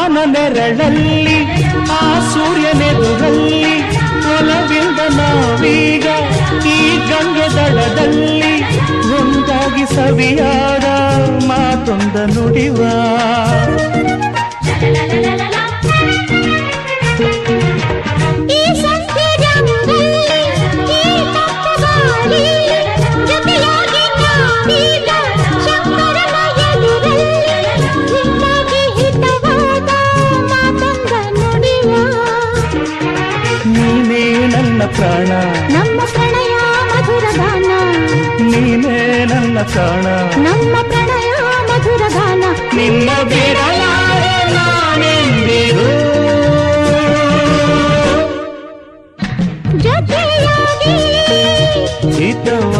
ಬಾನ ನೆರಳಲ್ಲಿ ಆ ಸೂರ್ಯನೆದುರಲ್ಲಿ ಒಲವಿಂದ ನಾವೀಗ ಈ ಗಂಗೆ ದಡದಲ್ಲಿ ಒಂದಾಗಿ ಸವಿಯಾದ ಮಾತೊಂದ ನುಡಿವ ನೀನೇ ನನ್ನ ಪ್ರಾಣ ನಮ್ಮ ಪ್ರಣಯ ಮಧುರ ಗಾನ ನೀನೇ ನನ್ನ ಪ್ರಾಣ ನಮ್ಮ ಪ್ರಣಯ ಮಧುರ ಗಾನ ನಿನ್ನ ಬಿಡಲಾರೆ ನಾನೆಂದಿರು ಜೊತೆಯಾಗಿ ಹಿತವ